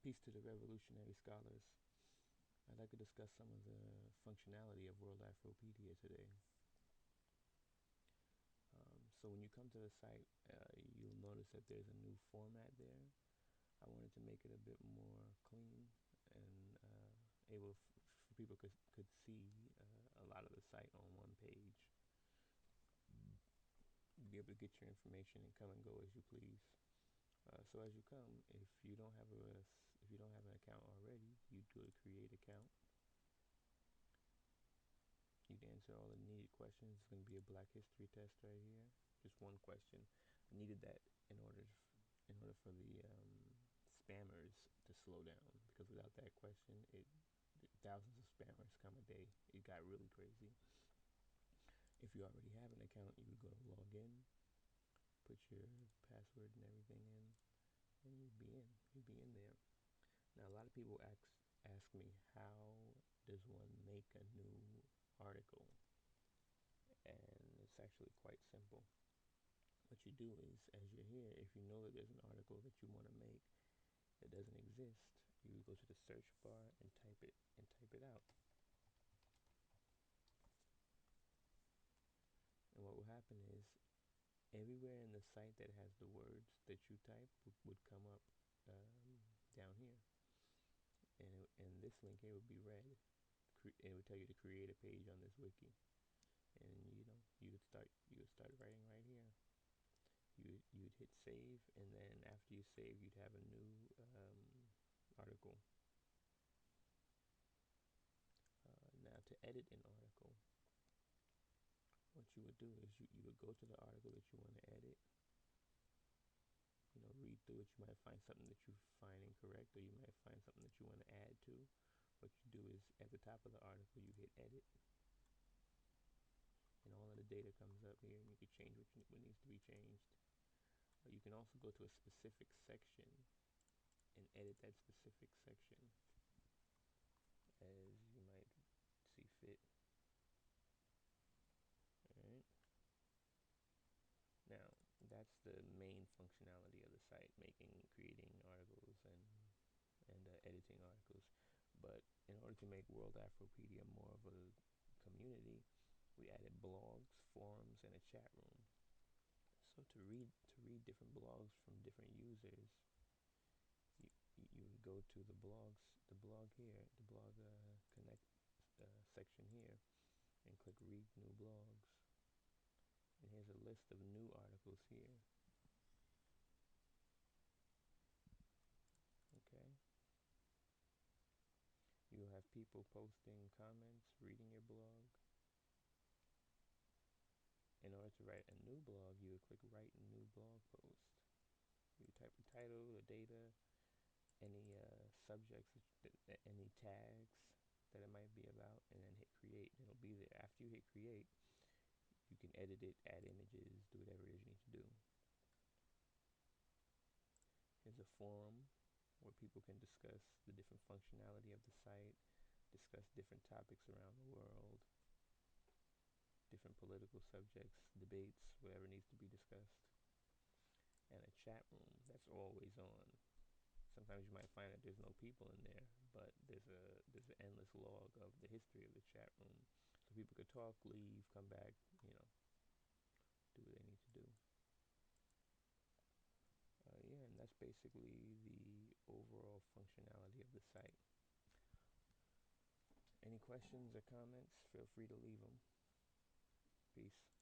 Peace to the revolutionary scholars. I'd like to discuss some of the functionality of Worldafropedia today. So when you come to the site, you'll notice that there's a new format there. I wanted to make it a bit more clean and able for people could see a lot of the site on one page. You'll be able to get your information and come and go as you please. So as you come, if you don't have an account already, you go to create account. You'd answer all the needed questions. It's going to be a Black History test right here. Just one question. I needed that in order for the spammers to slow down, because without that question, thousands of spammers come a day. It got really crazy. If you already have an account, you would go to log in, put your password and everything in, and you'd be in there. Now a lot of people ask me, how does one make a new article? And it's actually quite simple. What you do is, as you're here, if you know that there's an article that you want to make that doesn't exist, you go to the search bar and type it out. And what will happen is, everywhere in the site that has the words that you type would come up down here, and this link here would be red. It would tell you to create a page on this wiki, and you would start writing right here. You'd hit save, and then after you save, you'd have a new article. Now to edit an article, what you would do is you would go to the article that you want to edit. Read through it. You might find something that you find incorrect, or you might find something that you want to add to. What you do is, at the top of the article, you hit edit, and all of the data comes up here, and you can change what needs to be changed. You can also go to a specific section and edit that specific section as you might see fit. Alright. Now, that's the main functionality of the site, creating articles and editing articles. But in order to make Worldafropedia more of a community, we added blogs, forums, and a chat room. So to read different blogs from different users, you would go to the blog here, the blog connect section here, and click read new blogs. And here's a list of new articles here. Okay. You'll have people posting comments, reading your blog. In order to write a new blog, you would click write new blog post. You type the title, the data, any subjects, any tags that it might be about, and then hit create. It'll be there. After you hit create, you can edit it, add images, do whatever it is you need to do. Here's a forum where people can discuss the different functionality of the site, discuss different topics around the world, different political subjects, debates, whatever needs to be discussed. And a chat room that's always on. Sometimes you might find that there's no people in there, but there's an endless log of the history of the chat room, so people could talk, leave, come back, do what they need to do. Yeah, and that's basically the overall functionality of the site. Any questions or comments? Feel free to leave them. Peace.